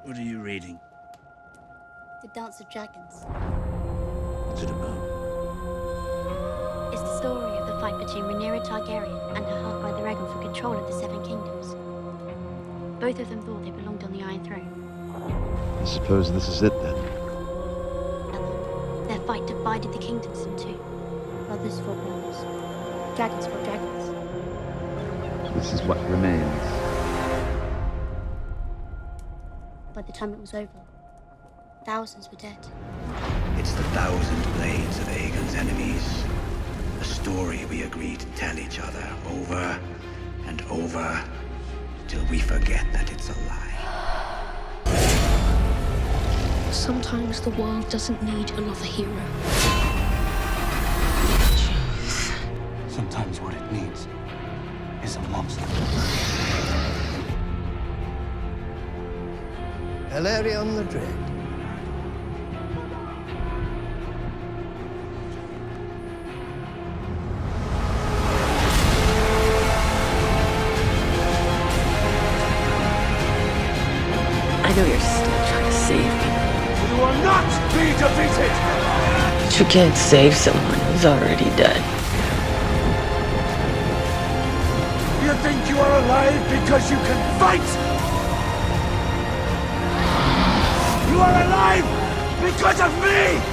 What are you reading? The Dance of Dragons. What's it about? It's the story of the fight between Rhaenyra Targaryen and her half-brother Aegon for control of the Seven Kingdoms. Both of them thought they belonged on the Iron Throne. I suppose this is it then. Their fight divided the kingdoms in two. Brothers fought brothers. Dragons fought dragons. This is what remains. By the time it was over, thousands were dead. It's the 1,000 blades of Aegon's enemies. A story we agree to tell each other over and over till we forget that it's a lie. Sometimes the world doesn't need another hero. Sometimes what it needs is a monster. Balerion the Dread. I know you're still trying to save me. You will not be defeated! But you can't save someone who's already dead. You think you are alive because you can fight? You are alive because of me!